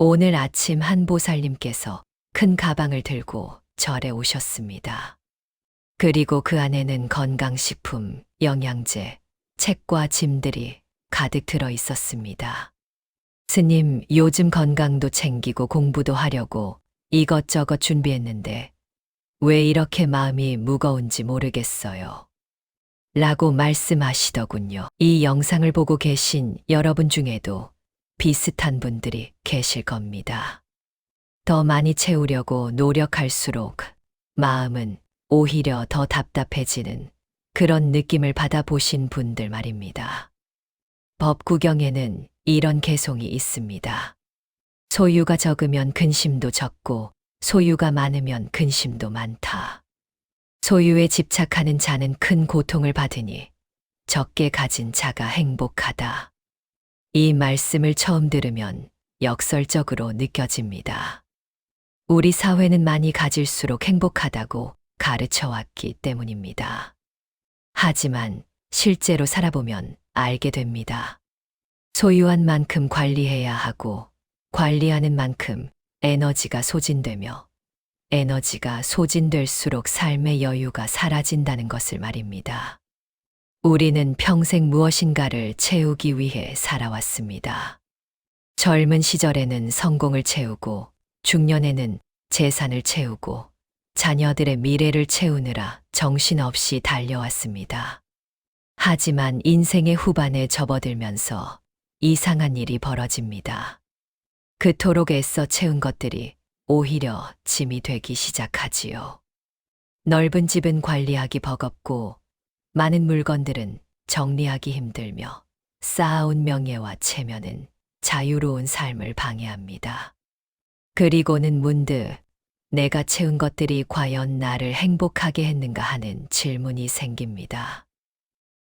오늘 아침 한 보살님께서 큰 가방을 들고 절에 오셨습니다. 그리고 그 안에는 건강식품, 영양제, 책과 짐들이 가득 들어 있었습니다. 스님, 요즘 건강도 챙기고 공부도 하려고 이것저것 준비했는데 왜 이렇게 마음이 무거운지 모르겠어요. 라고 말씀하시더군요. 이 영상을 보고 계신 여러분 중에도 비슷한 분들이 계실 겁니다. 더 많이 채우려고 노력할수록 마음은 오히려 더 답답해지는 그런 느낌을 받아보신 분들 말입니다. 법구경에는 이런 개송이 있습니다. 소유가 적으면 근심도 적고 소유가 많으면 근심도 많다. 소유에 집착하는 자는 큰 고통을 받으니 적게 가진 자가 행복하다. 이 말씀을 처음 들으면 역설적으로 느껴집니다. 우리 사회는 많이 가질수록 행복하다고 가르쳐 왔기 때문입니다. 하지만 실제로 살아보면 알게 됩니다. 소유한 만큼 관리해야 하고 관리하는 만큼 에너지가 소진되며 에너지가 소진될수록 삶의 여유가 사라진다는 것을 말입니다. 우리는 평생 무엇인가를 채우기 위해 살아왔습니다. 젊은 시절에는 성공을 채우고 중년에는 재산을 채우고 자녀들의 미래를 채우느라 정신없이 달려왔습니다. 하지만 인생의 후반에 접어들면서 이상한 일이 벌어집니다. 그토록 애써 채운 것들이 오히려 짐이 되기 시작하지요. 넓은 집은 관리하기 버겁고 많은 물건들은 정리하기 힘들며 쌓아온 명예와 체면은 자유로운 삶을 방해합니다. 그리고는 문득 내가 채운 것들이 과연 나를 행복하게 했는가 하는 질문이 생깁니다.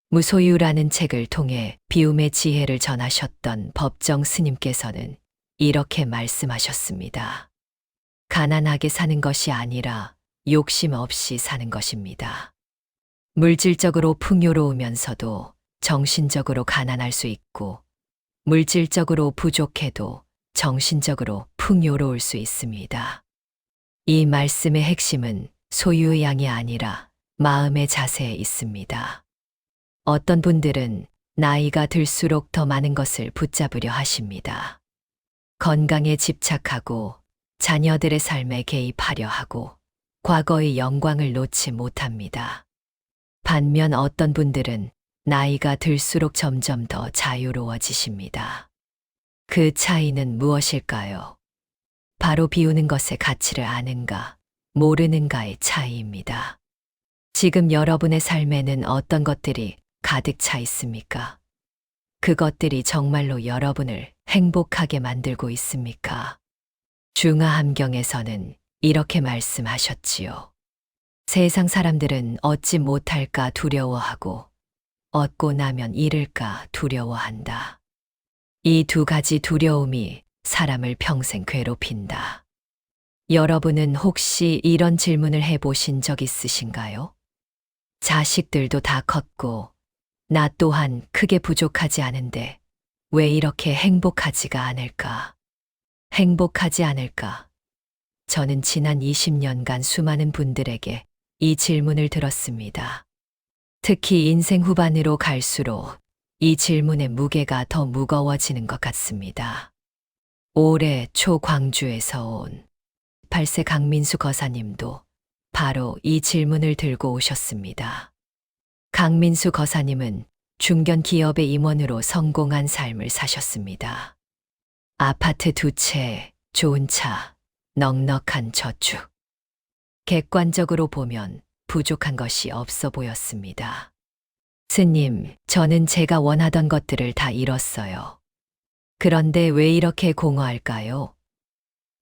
무소유라는 책을 통해 비움의 지혜를 전하셨던 법정 스님께서는 이렇게 말씀하셨습니다. 가난하게 사는 것이 아니라 욕심 없이 사는 것입니다. 물질적으로 풍요로우면서도 정신적으로 가난할 수 있고 물질적으로 부족해도 정신적으로 풍요로울 수 있습니다. 이 말씀의 핵심은 소유의 양이 아니라 마음의 자세에 있습니다. 어떤 분들은 나이가 들수록 더 많은 것을 붙잡으려 하십니다. 건강에 집착하고 자녀들의 삶에 개입하려 하고 과거의 영광을 놓지 못합니다. 반면 어떤 분들은 나이가 들수록 점점 더 자유로워지십니다. 그 차이는 무엇일까요? 바로 비우는 것의 가치를 아는가, 모르는가의 차이입니다. 지금 여러분의 삶에는 어떤 것들이 가득 차 있습니까? 그것들이 정말로 여러분을 행복하게 만들고 있습니까? 중화함경에서는 이렇게 말씀하셨지요. 세상 사람들은 얻지 못할까 두려워하고 얻고 나면 잃을까 두려워한다. 이 두 가지 두려움이 사람을 평생 괴롭힌다. 여러분은 혹시 이런 질문을 해보신 적 있으신가요? 자식들도 다 컸고 나 또한 크게 부족하지 않은데 왜 이렇게 행복하지가 않을까? 행복하지 않을까? 저는 지난 20년간 수많은 분들에게 이 질문을 들었습니다. 특히 인생 후반으로 갈수록 이 질문의 무게가 더 무거워지는 것 같습니다. 올해 초 광주에서 온 8세 강민수 거사님도 바로 이 질문을 들고 오셨습니다. 강민수 거사님은 중견 기업의 임원으로 성공한 삶을 사셨습니다. 아파트 2채, 좋은 차, 넉넉한 저축. 객관적으로 보면 부족한 것이 없어 보였습니다. 스님, 저는 제가 원하던 것들을 다 잃었어요. 그런데 왜 이렇게 공허할까요?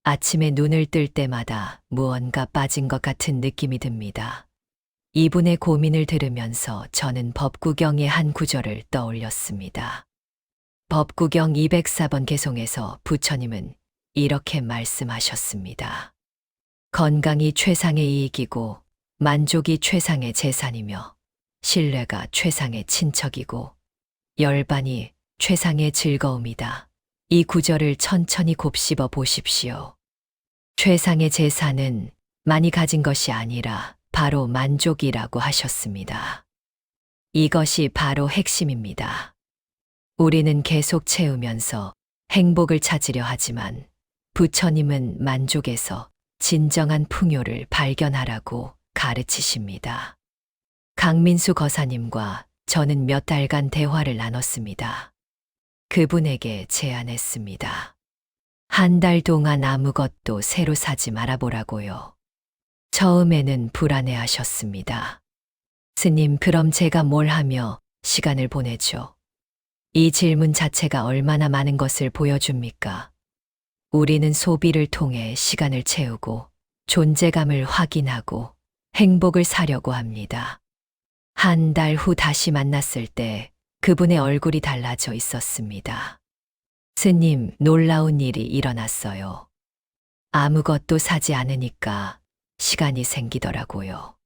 아침에 눈을 뜰 때마다 무언가 빠진 것 같은 느낌이 듭니다. 이분의 고민을 들으면서 저는 법구경의 한 구절을 떠올렸습니다. 법구경 204번 개송에서 부처님은 이렇게 말씀하셨습니다. 건강이 최상의 이익이고 만족이 최상의 재산이며 신뢰가 최상의 친척이고 열반이 최상의 즐거움이다. 이 구절을 천천히 곱씹어 보십시오. 최상의 재산은 많이 가진 것이 아니라 바로 만족이라고 하셨습니다. 이것이 바로 핵심입니다. 우리는 계속 채우면서 행복을 찾으려 하지만 부처님은 만족에서 진정한 풍요를 발견하라고 가르치십니다. 강민수 거사님과 저는 몇 달간 대화를 나눴습니다. 그분에게 제안했습니다. 한 달 동안 아무것도 새로 사지 말아보라고요. 처음에는 불안해하셨습니다. 스님, 그럼 제가 뭘 하며 시간을 보내죠? 이 질문 자체가 얼마나 많은 것을 보여줍니까? 우리는 소비를 통해 시간을 채우고 존재감을 확인하고 행복을 사려고 합니다. 한 달 후 다시 만났을 때 그분의 얼굴이 달라져 있었습니다. 스님, 놀라운 일이 일어났어요. 아무것도 사지 않으니까 시간이 생기더라고요.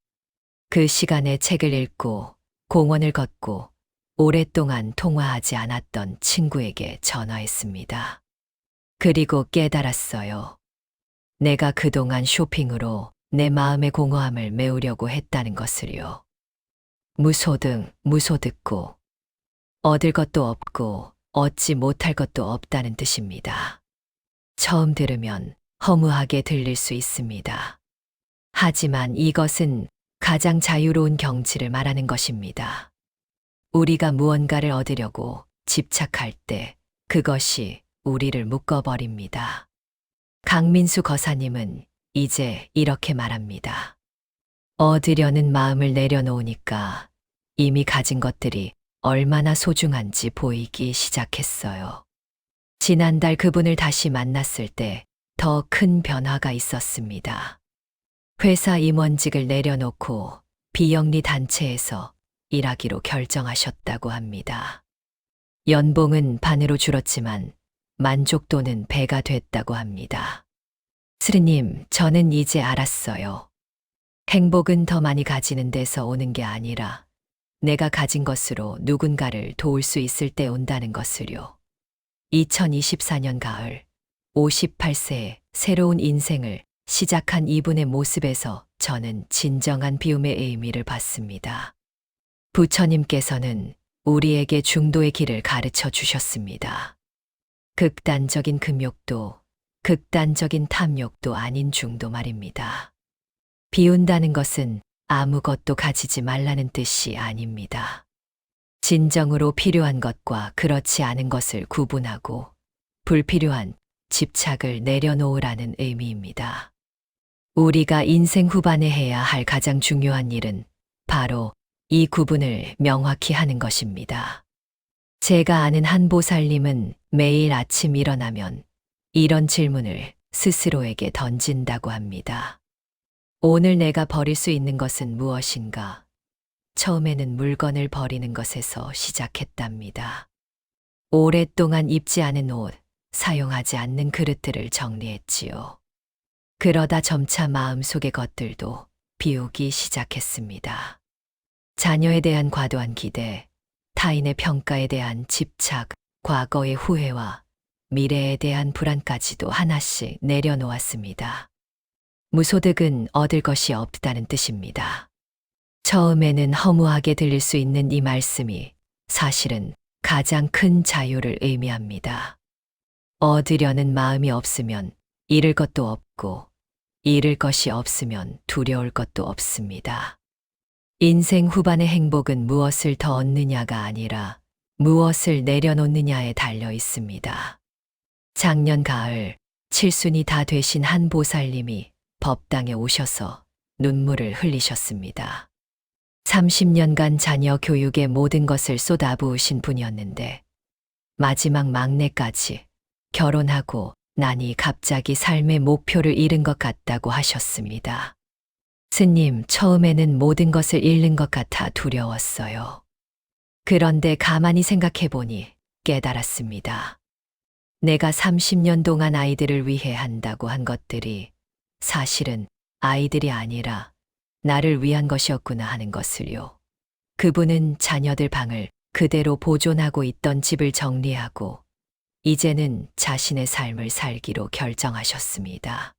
그 시간에 책을 읽고 공원을 걷고 오랫동안 통화하지 않았던 친구에게 전화했습니다. 그리고 깨달았어요. 내가 그동안 쇼핑으로 내 마음의 공허함을 메우려고 했다는 것을요. 무소득고 얻을 것도 없고 얻지 못할 것도 없다는 뜻입니다. 처음 들으면 허무하게 들릴 수 있습니다. 하지만 이것은 가장 자유로운 경지를 말하는 것입니다. 우리가 무언가를 얻으려고 집착할 때 그것이 우리를 묶어버립니다. 강민수 거사님은 이제 이렇게 말합니다. 얻으려는 마음을 내려놓으니까 이미 가진 것들이 얼마나 소중한지 보이기 시작했어요. 지난달 그분을 다시 만났을 때 더 큰 변화가 있었습니다. 회사 임원직을 내려놓고 비영리 단체에서 일하기로 결정하셨다고 합니다. 연봉은 반으로 줄었지만 만족도는 배가 됐다고 합니다. 스님, 저는 이제 알았어요. 행복은 더 많이 가지는 데서 오는 게 아니라 내가 가진 것으로 누군가를 도울 수 있을 때 온다는 것을요. 2024년 가을, 58세의 새로운 인생을 시작한 이분의 모습에서 저는 진정한 비움의 의미를 봤습니다. 부처님께서는 우리에게 중도의 길을 가르쳐 주셨습니다. 극단적인 금욕도, 극단적인 탐욕도 아닌 중도 말입니다. 비운다는 것은 아무것도 가지지 말라는 뜻이 아닙니다. 진정으로 필요한 것과 그렇지 않은 것을 구분하고 불필요한 집착을 내려놓으라는 의미입니다. 우리가 인생 후반에 해야 할 가장 중요한 일은 바로 이 구분을 명확히 하는 것입니다. 제가 아는 한 보살님은 매일 아침 일어나면 이런 질문을 스스로에게 던진다고 합니다. 오늘 내가 버릴 수 있는 것은 무엇인가? 처음에는 물건을 버리는 것에서 시작했답니다. 오랫동안 입지 않은 옷, 사용하지 않는 그릇들을 정리했지요. 그러다 점차 마음속의 것들도 비우기 시작했습니다. 자녀에 대한 과도한 기대, 타인의 평가에 대한 집착, 과거의 후회와 미래에 대한 불안까지도 하나씩 내려놓았습니다. 무소득은 얻을 것이 없다는 뜻입니다. 처음에는 허무하게 들릴 수 있는 이 말씀이 사실은 가장 큰 자유를 의미합니다. 얻으려는 마음이 없으면 잃을 것도 없고, 잃을 것이 없으면 두려울 것도 없습니다. 인생 후반의 행복은 무엇을 더 얻느냐가 아니라 무엇을 내려놓느냐에 달려 있습니다. 작년 가을, 칠순이 다 되신 한 보살님이 법당에 오셔서 눈물을 흘리셨습니다. 30년간 자녀 교육에 모든 것을 쏟아부으신 분이었는데 마지막 막내까지 결혼하고 나니 갑자기 삶의 목표를 잃은 것 같다고 하셨습니다. 스님, 처음에는 모든 것을 잃는 것 같아 두려웠어요. 그런데 가만히 생각해 보니 깨달았습니다. 내가 30년 동안 아이들을 위해 한다고 한 것들이 사실은 아이들이 아니라 나를 위한 것이었구나 하는 것을요. 그분은 자녀들 방을 그대로 보존하고 있던 집을 정리하고 이제는 자신의 삶을 살기로 결정하셨습니다.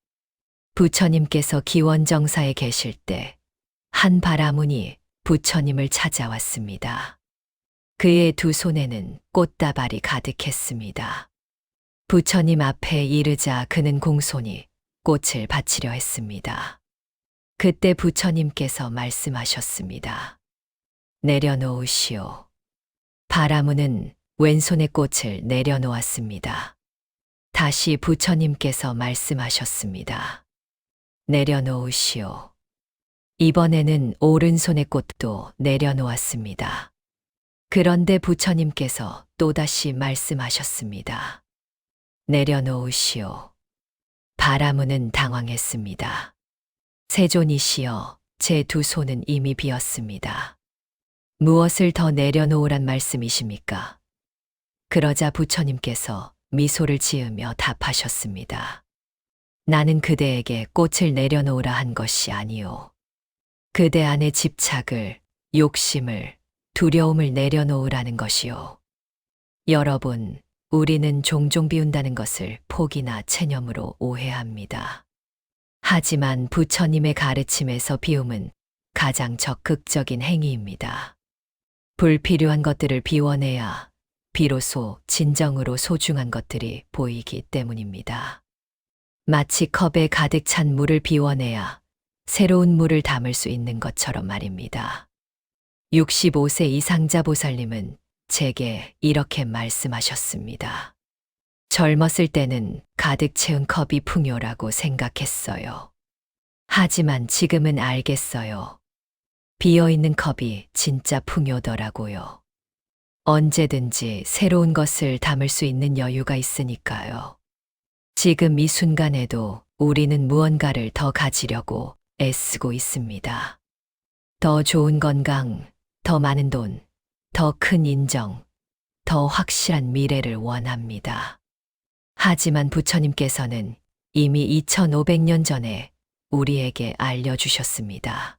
부처님께서 기원정사에 계실 때 한 바라문이 부처님을 찾아왔습니다. 그의 두 손에는 꽃다발이 가득했습니다. 부처님 앞에 이르자 그는 공손히 꽃을 바치려 했습니다. 그때 부처님께서 말씀하셨습니다. 내려놓으시오. 바라문은 왼손에 꽃을 내려놓았습니다. 다시 부처님께서 말씀하셨습니다. 내려놓으시오. 이번에는 오른손의 꽃도 내려놓았습니다. 그런데 부처님께서 또다시 말씀하셨습니다. 내려놓으시오. 바라문은 당황했습니다. 세존이시여, 제 두 손은 이미 비었습니다. 무엇을 더 내려놓으란 말씀이십니까? 그러자 부처님께서 미소를 지으며 답하셨습니다. 나는 그대에게 꽃을 내려놓으라 한 것이 아니오. 그대 안의 집착을, 욕심을, 두려움을 내려놓으라는 것이오. 여러분, 우리는 종종 비운다는 것을 폭이나 체념으로 오해합니다. 하지만 부처님의 가르침에서 비움은 가장 적극적인 행위입니다. 불필요한 것들을 비워내야 비로소 진정으로 소중한 것들이 보이기 때문입니다. 마치 컵에 가득 찬 물을 비워내야 새로운 물을 담을 수 있는 것처럼 말입니다. 65세 이상자 보살님은 제게 이렇게 말씀하셨습니다. 젊었을 때는 가득 채운 컵이 풍요라고 생각했어요. 하지만 지금은 알겠어요. 비어있는 컵이 진짜 풍요더라고요. 언제든지 새로운 것을 담을 수 있는 여유가 있으니까요. 지금 이 순간에도 우리는 무언가를 더 가지려고 애쓰고 있습니다. 더 좋은 건강, 더 많은 돈, 더 큰 인정, 더 확실한 미래를 원합니다. 하지만 부처님께서는 이미 2500년 전에 우리에게 알려주셨습니다.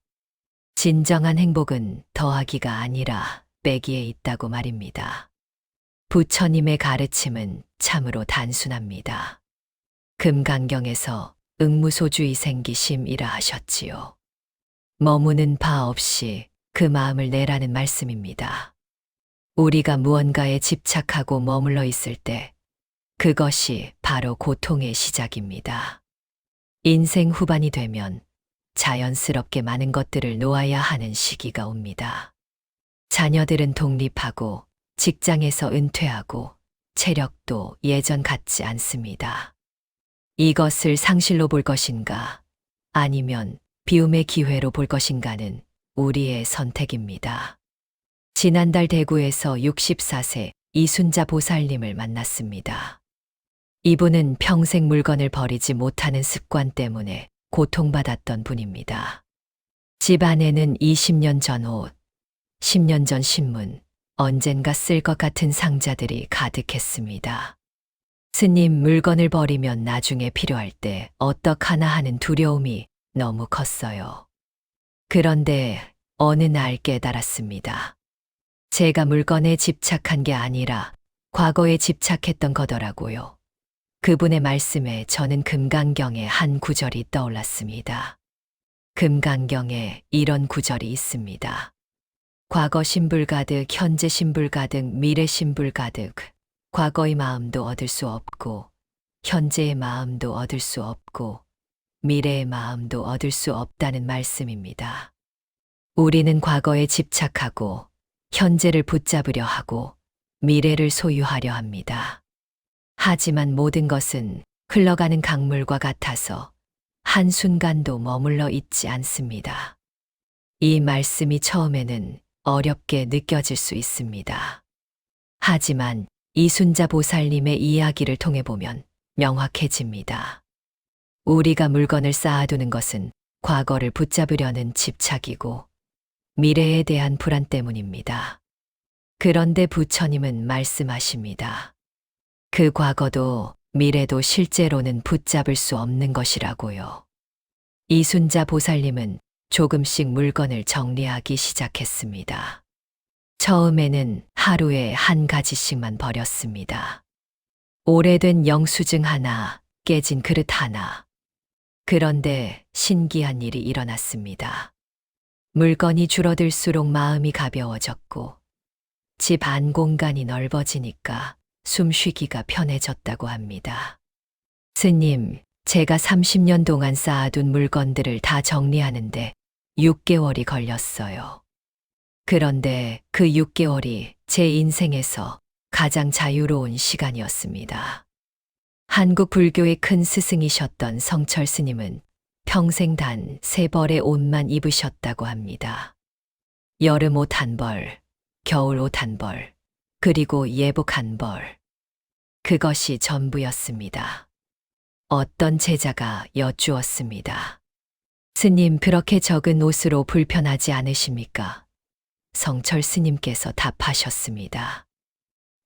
진정한 행복은 더하기가 아니라 빼기에 있다고 말입니다. 부처님의 가르침은 참으로 단순합니다. 금강경에서 응무소주의 생기심이라 하셨지요. 머무는 바 없이 그 마음을 내라는 말씀입니다. 우리가 무언가에 집착하고 머물러 있을 때 그것이 바로 고통의 시작입니다. 인생 후반이 되면 자연스럽게 많은 것들을 놓아야 하는 시기가 옵니다. 자녀들은 독립하고 직장에서 은퇴하고 체력도 예전 같지 않습니다. 이것을 상실로 볼 것인가 아니면 비움의 기회로 볼 것인가는 우리의 선택입니다. 지난달 대구에서 64세 이순자 보살님을 만났습니다. 이분은 평생 물건을 버리지 못하는 습관 때문에 고통받았던 분입니다. 집 안에는 20년 전 옷, 10년 전 신문, 언젠가 쓸 것 같은 상자들이 가득했습니다. 스님, 물건을 버리면 나중에 필요할 때 어떡하나 하는 두려움이 너무 컸어요. 그런데 어느 날 깨달았습니다. 제가 물건에 집착한 게 아니라 과거에 집착했던 거더라고요. 그분의 말씀에 저는 금강경의 한 구절이 떠올랐습니다. 금강경에 이런 구절이 있습니다. 과거 신불 가득, 현재 신불 가득, 미래 신불 가득. 과거의 마음도 얻을 수 없고, 현재의 마음도 얻을 수 없고, 미래의 마음도 얻을 수 없다는 말씀입니다. 우리는 과거에 집착하고, 현재를 붙잡으려 하고, 미래를 소유하려 합니다. 하지만 모든 것은 흘러가는 강물과 같아서 한순간도 머물러 있지 않습니다. 이 말씀이 처음에는 어렵게 느껴질 수 있습니다. 하지만 이순자 보살님의 이야기를 통해 보면 명확해집니다. 우리가 물건을 쌓아두는 것은 과거를 붙잡으려는 집착이고 미래에 대한 불안 때문입니다. 그런데 부처님은 말씀하십니다. 그 과거도 미래도 실제로는 붙잡을 수 없는 것이라고요. 이순자 보살님은 조금씩 물건을 정리하기 시작했습니다. 처음에는 하루에 한 가지씩만 버렸습니다. 오래된 영수증 하나, 깨진 그릇 하나. 그런데 신기한 일이 일어났습니다. 물건이 줄어들수록 마음이 가벼워졌고 집 안 공간이 넓어지니까 숨쉬기가 편해졌다고 합니다. 스님, 제가 30년 동안 쌓아둔 물건들을 다 정리하는데 6개월이 걸렸어요. 그런데 그 6개월이 제 인생에서 가장 자유로운 시간이었습니다. 한국 불교의 큰 스승이셨던 성철 스님은 평생 단 3벌의 옷만 입으셨다고 합니다. 여름 옷 1벌, 겨울 옷 1벌, 그리고 예복 1벌. 그것이 전부였습니다. 어떤 제자가 여쭈었습니다. 스님, 그렇게 적은 옷으로 불편하지 않으십니까? 성철 스님께서 답하셨습니다.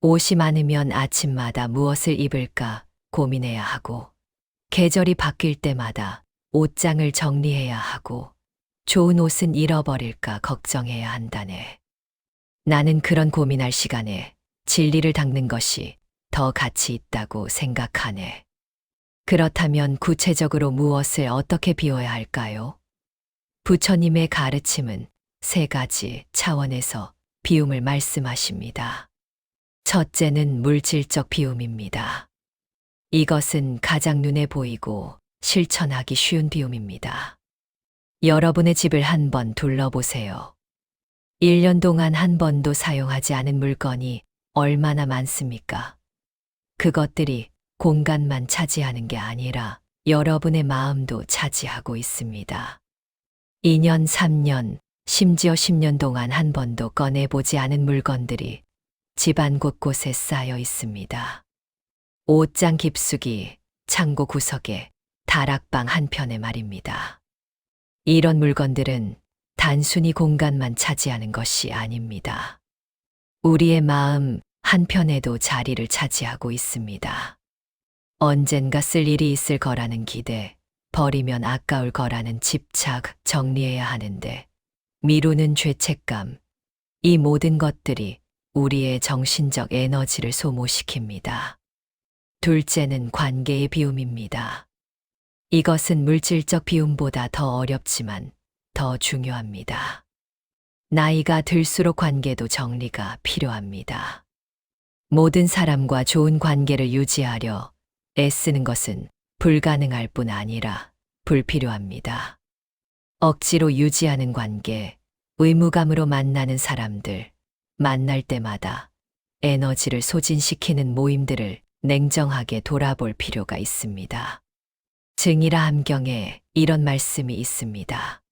옷이 많으면 아침마다 무엇을 입을까 고민해야 하고, 계절이 바뀔 때마다 옷장을 정리해야 하고, 좋은 옷은 잃어버릴까 걱정해야 한다네. 나는 그런 고민할 시간에 진리를 닦는 것이 더 가치 있다고 생각하네. 그렇다면 구체적으로 무엇을 어떻게 비워야 할까요? 부처님의 가르침은 3가지 차원에서 비움을 말씀하십니다. 첫째는 물질적 비움입니다. 이것은 가장 눈에 보이고 실천하기 쉬운 비움입니다. 여러분의 집을 한번 둘러보세요. 1년 동안 한 번도 사용하지 않은 물건이 얼마나 많습니까? 그것들이 공간만 차지하는 게 아니라 여러분의 마음도 차지하고 있습니다. 2년, 3년, 심지어 10년 동안 한 번도 꺼내보지 않은 물건들이 집안 곳곳에 쌓여 있습니다. 옷장 깊숙이, 창고 구석에, 다락방 한편에 말입니다. 이런 물건들은 단순히 공간만 차지하는 것이 아닙니다. 우리의 마음 한편에도 자리를 차지하고 있습니다. 언젠가 쓸 일이 있을 거라는 기대, 버리면 아까울 거라는 집착, 정리해야 하는데 미루는 죄책감, 이 모든 것들이 우리의 정신적 에너지를 소모시킵니다. 둘째는 관계의 비움입니다. 이것은 물질적 비움보다 더 어렵지만 더 중요합니다. 나이가 들수록 관계도 정리가 필요합니다. 모든 사람과 좋은 관계를 유지하려 애쓰는 것은 불가능할 뿐 아니라 불필요합니다. 억지로 유지하는 관계, 의무감으로 만나는 사람들, 만날 때마다 에너지를 소진시키는 모임들을 냉정하게 돌아볼 필요가 있습니다. 증이라 함경에 이런 말씀이 있습니다.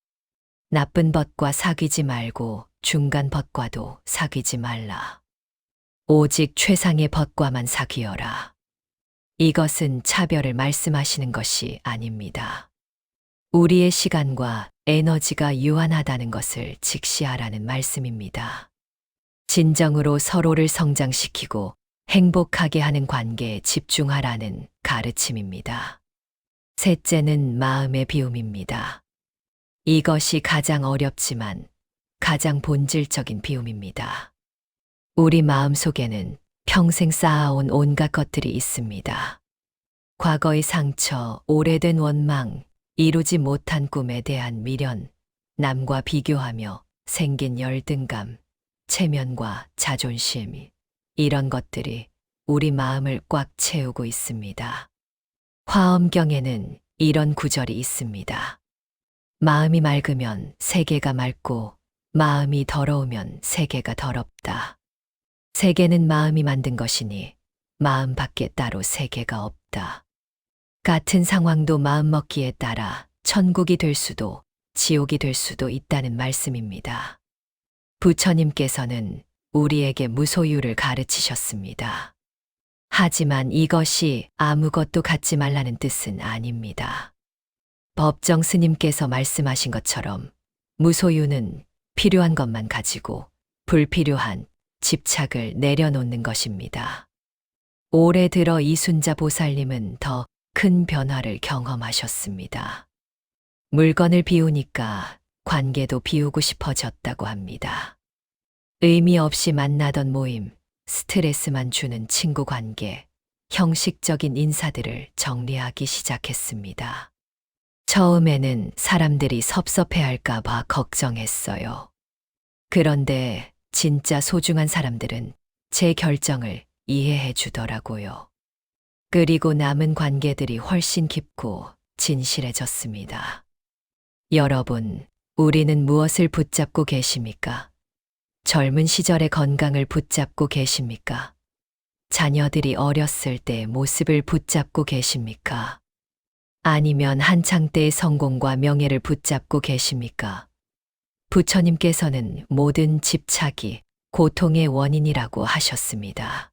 나쁜 벗과 사귀지 말고 중간 벗과도 사귀지 말라. 오직 최상의 벗과만 사귀어라. 이것은 차별을 말씀하시는 것이 아닙니다. 우리의 시간과 에너지가 유한하다는 것을 직시하라는 말씀입니다. 진정으로 서로를 성장시키고 행복하게 하는 관계에 집중하라는 가르침입니다. 셋째는 마음의 비움입니다. 이것이 가장 어렵지만 가장 본질적인 비움입니다. 우리 마음 속에는 평생 쌓아온 온갖 것들이 있습니다. 과거의 상처, 오래된 원망, 이루지 못한 꿈에 대한 미련, 남과 비교하며 생긴 열등감, 체면과 자존심, 이런 것들이 우리 마음을 꽉 채우고 있습니다. 화엄경에는 이런 구절이 있습니다. 마음이 맑으면 세계가 맑고 마음이 더러우면 세계가 더럽다. 세계는 마음이 만든 것이니 마음 밖에 따로 세계가 없다. 같은 상황도 마음먹기에 따라 천국이 될 수도 지옥이 될 수도 있다는 말씀입니다. 부처님께서는 우리에게 무소유를 가르치셨습니다. 하지만 이것이 아무것도 갖지 말라는 뜻은 아닙니다. 법정 스님께서 말씀하신 것처럼 무소유는 필요한 것만 가지고 불필요한 집착을 내려놓는 것입니다. 올해 들어 이순자 보살님은 더 큰 변화를 경험하셨습니다. 물건을 비우니까 관계도 비우고 싶어졌다고 합니다. 의미 없이 만나던 모임, 스트레스만 주는 친구 관계, 형식적인 인사들을 정리하기 시작했습니다. 처음에는 사람들이 섭섭해할까봐 걱정했어요. 그런데 진짜 소중한 사람들은 제 결정을 이해해 주더라고요. 그리고 남은 관계들이 훨씬 깊고 진실해졌습니다. 여러분, 우리는 무엇을 붙잡고 계십니까? 젊은 시절의 건강을 붙잡고 계십니까? 자녀들이 어렸을 때 모습을 붙잡고 계십니까? 아니면 한창 때의 성공과 명예를 붙잡고 계십니까? 부처님께서는 모든 집착이 고통의 원인이라고 하셨습니다.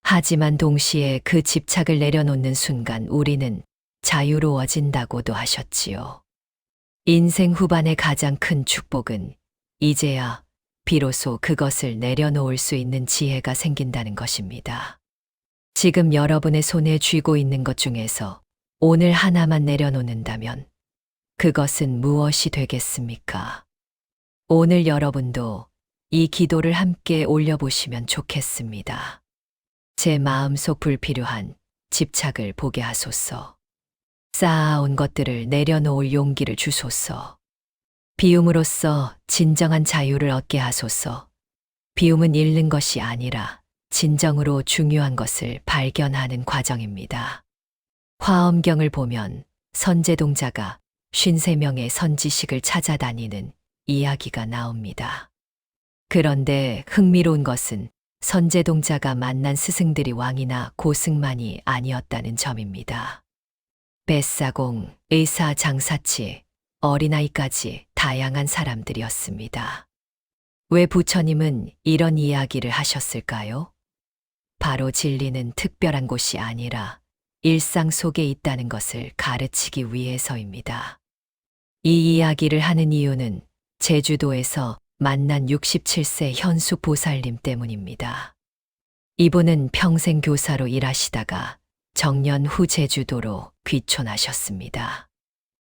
하지만 동시에 그 집착을 내려놓는 순간 우리는 자유로워진다고도 하셨지요. 인생 후반의 가장 큰 축복은 이제야 비로소 그것을 내려놓을 수 있는 지혜가 생긴다는 것입니다. 지금 여러분의 손에 쥐고 있는 것 중에서 오늘 하나만 내려놓는다면 그것은 무엇이 되겠습니까? 오늘 여러분도 이 기도를 함께 올려보시면 좋겠습니다. 제 마음속 불필요한 집착을 보게 하소서. 쌓아온 것들을 내려놓을 용기를 주소서. 비움으로써 진정한 자유를 얻게 하소서. 비움은 잃는 것이 아니라 진정으로 중요한 것을 발견하는 과정입니다. 화엄경을 보면 선제동자가 53명의 선지식을 찾아다니는 이야기가 나옵니다. 그런데 흥미로운 것은 선제동자가 만난 스승들이 왕이나 고승만이 아니었다는 점입니다. 뱃사공, 의사, 장사치, 어린아이까지 다양한 사람들이었습니다. 왜 부처님은 이런 이야기를 하셨을까요? 바로 진리는 특별한 곳이 아니라 일상 속에 있다는 것을 가르치기 위해서입니다. 이 이야기를 하는 이유는 제주도에서 만난 67세 현수 보살님 때문입니다. 이분은 평생 교사로 일하시다가 정년 후 제주도로 귀촌하셨습니다.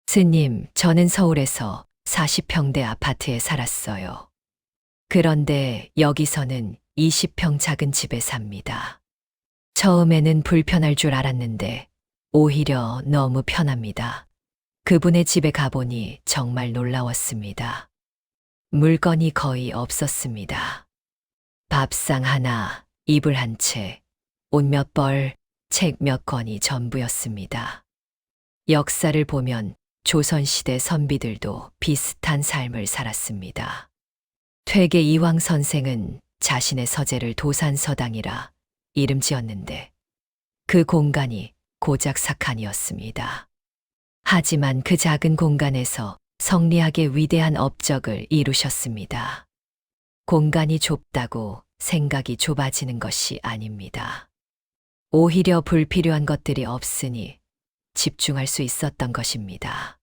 스님, 저는 서울에서 40평대 아파트에 살았어요. 그런데 여기서는 20평 작은 집에 삽니다. 처음에는 불편할 줄 알았는데 오히려 너무 편합니다. 그분의 집에 가보니 정말 놀라웠습니다. 물건이 거의 없었습니다. 밥상 하나, 이불 한 채, 옷 몇 벌, 책 몇 권이 전부였습니다. 역사를 보면 조선시대 선비들도 비슷한 삶을 살았습니다. 퇴계 이황 선생은 자신의 서재를 도산서당이라 이름 지었는데 그 공간이 고작 사칸이었습니다. 하지만 그 작은 공간에서 성리하게 위대한 업적을 이루셨습니다. 공간이 좁다고 생각이 좁아지는 것이 아닙니다. 오히려 불필요한 것들이 없으니 집중할 수 있었던 것입니다.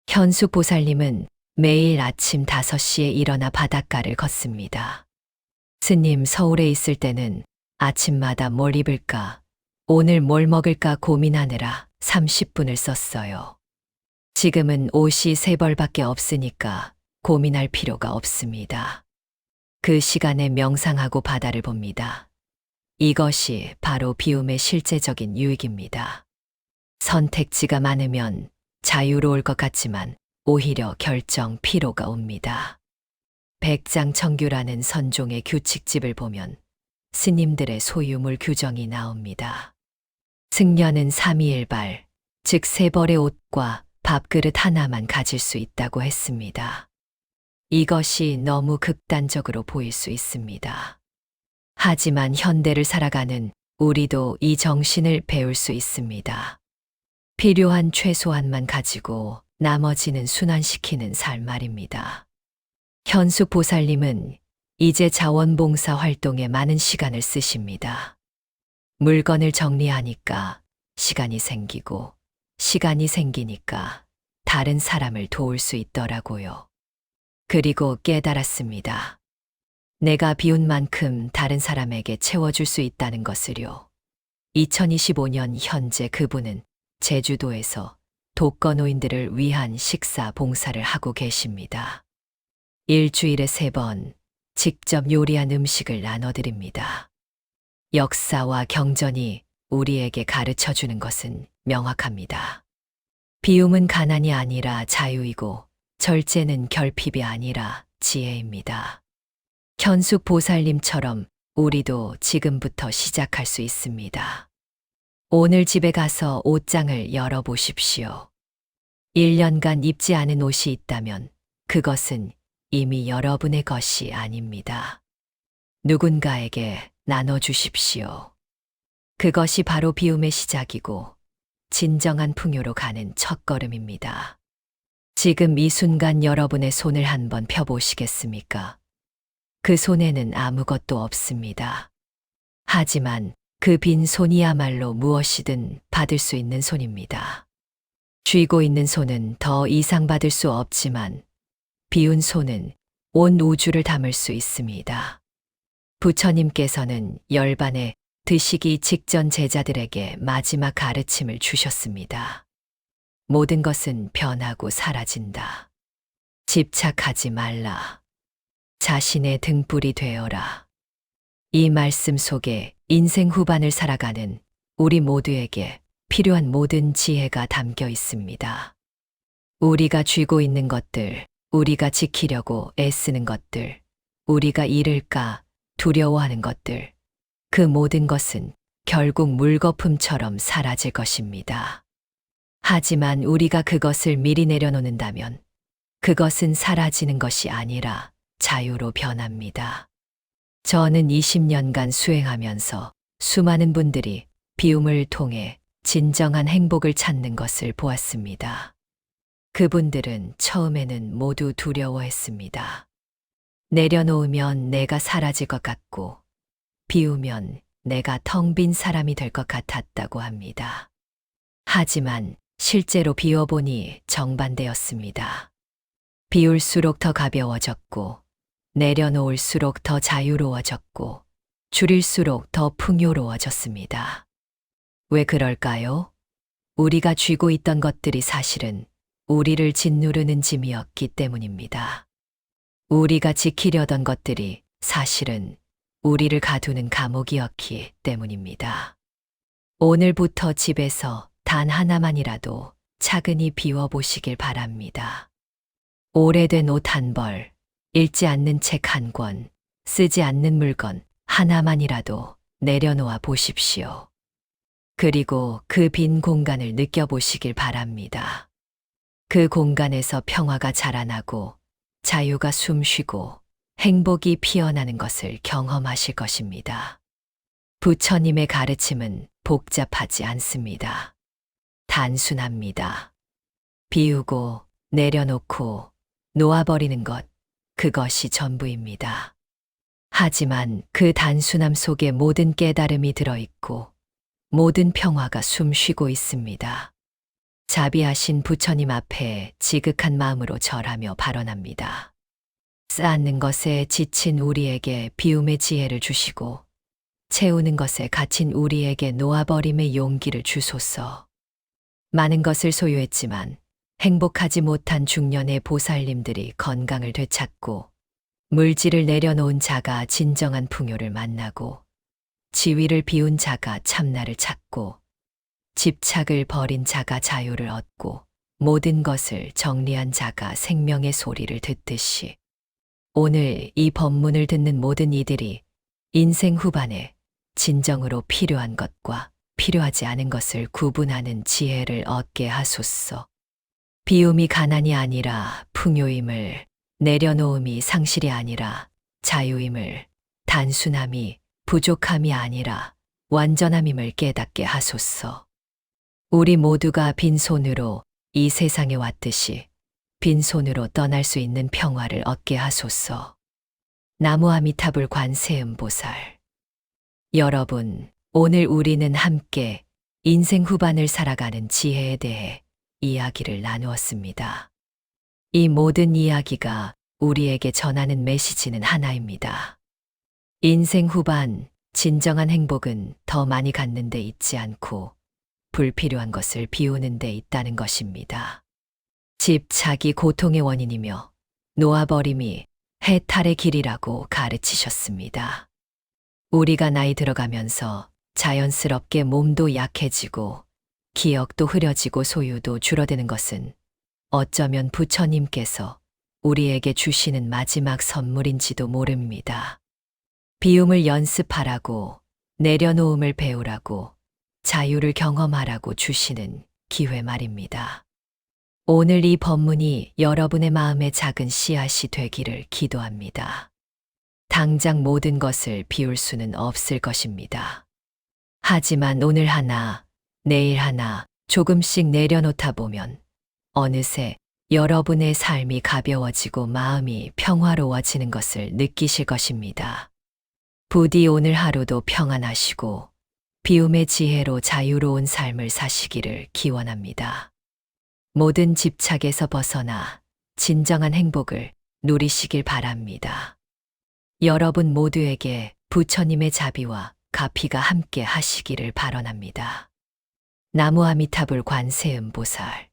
현수 보살님은 매일 아침 5시에 일어나 바닷가를 걷습니다. 스님, 서울에 있을 때는 아침마다 뭘 입을까, 오늘 뭘 먹을까 고민하느라 30분을 썼어요. 지금은 옷이 3벌밖에 없으니까 고민할 필요가 없습니다. 그 시간에 명상하고 바다를 봅니다. 이것이 바로 비움의 실제적인 유익입니다. 선택지가 많으면 자유로울 것 같지만 오히려 결정 피로가 옵니다. 백장청규라는 선종의 규칙집을 보면 스님들의 소유물 규정이 나옵니다. 승려는 3일발, 즉 3벌의 옷과 밥그릇 하나만 가질 수 있다고 했습니다. 이것이 너무 극단적으로 보일 수 있습니다. 하지만 현대를 살아가는 우리도 이 정신을 배울 수 있습니다. 필요한 최소한만 가지고 나머지는 순환시키는 삶 말입니다. 현수 보살님은 이제 자원봉사 활동에 많은 시간을 쓰십니다. 물건을 정리하니까 시간이 생기고 시간이 생기니까 다른 사람을 도울 수 있더라고요. 그리고 깨달았습니다. 내가 비운 만큼 다른 사람에게 채워줄 수 있다는 것을요. 2025년 현재 그분은 제주도에서 독거노인들을 위한 식사 봉사를 하고 계십니다. 일주일에 3번 직접 요리한 음식을 나눠드립니다. 역사와 경전이 우리에게 가르쳐 주는 것은 명확합니다. 비움은 가난이 아니라 자유이고 절제는 결핍이 아니라 지혜입니다. 현숙 보살님처럼 우리도 지금부터 시작할 수 있습니다. 오늘 집에 가서 옷장을 열어보십시오. 1년간 입지 않은 옷이 있다면 그것은 이미 여러분의 것이 아닙니다. 누군가에게 나눠주십시오. 그것이 바로 비움의 시작이고 진정한 풍요로 가는 첫걸음입니다. 지금 이 순간 여러분의 손을 한번 펴보시겠습니까? 그 손에는 아무것도 없습니다. 하지만 그 빈 손이야말로 무엇이든 받을 수 있는 손입니다. 쥐고 있는 손은 더 이상 받을 수 없지만 비운 손은 온 우주를 담을 수 있습니다. 부처님께서는 열반에 드시기 직전 제자들에게 마지막 가르침을 주셨습니다. 모든 것은 변하고 사라진다. 집착하지 말라. 자신의 등불이 되어라. 이 말씀 속에 인생 후반을 살아가는 우리 모두에게 필요한 모든 지혜가 담겨 있습니다. 우리가 쥐고 있는 것들, 우리가 지키려고 애쓰는 것들, 우리가 잃을까 두려워하는 것들, 그 모든 것은 결국 물거품처럼 사라질 것입니다. 하지만 우리가 그것을 미리 내려놓는다면 그것은 사라지는 것이 아니라 자유로 변합니다. 저는 20년간 수행하면서 수많은 분들이 비움을 통해 진정한 행복을 찾는 것을 보았습니다. 그분들은 처음에는 모두 두려워했습니다. 내려놓으면 내가 사라질 것 같고, 비우면 내가 텅 빈 사람이 될 것 같았다고 합니다. 하지만 실제로 비워보니 정반대였습니다. 비울수록 더 가벼워졌고, 내려놓을수록 더 자유로워졌고, 줄일수록 더 풍요로워졌습니다. 왜 그럴까요? 우리가 쥐고 있던 것들이 사실은 우리를 짓누르는 짐이었기 때문입니다. 우리가 지키려던 것들이 사실은 우리를 가두는 감옥이었기 때문입니다. 오늘부터 집에서 단 하나만이라도 차근히 비워보시길 바랍니다. 오래된 옷 한 벌, 읽지 않는 책 한 권, 쓰지 않는 물건 하나만이라도 내려놓아 보십시오. 그리고 그 빈 공간을 느껴보시길 바랍니다. 그 공간에서 평화가 자라나고 자유가 숨쉬고 행복이 피어나는 것을 경험하실 것입니다. 부처님의 가르침은 복잡하지 않습니다. 단순합니다. 비우고 내려놓고 놓아버리는 것, 그것이 전부입니다. 하지만 그 단순함 속에 모든 깨달음이 들어있고 모든 평화가 숨쉬고 있습니다. 자비하신 부처님 앞에 지극한 마음으로 절하며 발언합니다. 쌓는 것에 지친 우리에게 비움의 지혜를 주시고 채우는 것에 갇힌 우리에게 놓아버림의 용기를 주소서. 많은 것을 소유했지만 행복하지 못한 중년의 보살님들이 건강을 되찾고 물질을 내려놓은 자가 진정한 풍요를 만나고 지위를 비운 자가 참나를 찾고 집착을 버린 자가 자유를 얻고 모든 것을 정리한 자가 생명의 소리를 듣듯이 오늘 이 법문을 듣는 모든 이들이 인생 후반에 진정으로 필요한 것과 필요하지 않은 것을 구분하는 지혜를 얻게 하소서. 비움이 가난이 아니라 풍요임을, 내려놓음이 상실이 아니라 자유임을, 단순함이 부족함이 아니라 완전함임을 깨닫게 하소서. 우리 모두가 빈손으로 이 세상에 왔듯이 빈손으로 떠날 수 있는 평화를 얻게 하소서. 나무아미타불 관세음보살. 여러분, 오늘 우리는 함께 인생 후반을 살아가는 지혜에 대해 이야기를 나누었습니다. 이 모든 이야기가 우리에게 전하는 메시지는 하나입니다. 인생 후반, 진정한 행복은 더 많이 갖는 데 있지 않고 불필요한 것을 비우는 데 있다는 것입니다. 집착이 고통의 원인이며 놓아버림이 해탈의 길이라고 가르치셨습니다. 우리가 나이 들어가면서 자연스럽게 몸도 약해지고 기억도 흐려지고 소유도 줄어드는 것은 어쩌면 부처님께서 우리에게 주시는 마지막 선물인지도 모릅니다. 비움을 연습하라고, 내려놓음을 배우라고, 자유를 경험하라고 주시는 기회 말입니다. 오늘 이 법문이 여러분의 마음에 작은 씨앗이 되기를 기도합니다. 당장 모든 것을 비울 수는 없을 것입니다. 하지만 오늘 하나, 내일 하나 조금씩 내려놓다 보면 어느새 여러분의 삶이 가벼워지고 마음이 평화로워지는 것을 느끼실 것입니다. 부디 오늘 하루도 평안하시고 비움의 지혜로 자유로운 삶을 사시기를 기원합니다. 모든 집착에서 벗어나 진정한 행복을 누리시길 바랍니다. 여러분 모두에게 부처님의 자비와 가피가 함께 하시기를 발언합니다. 나무 아미타불 관세음보살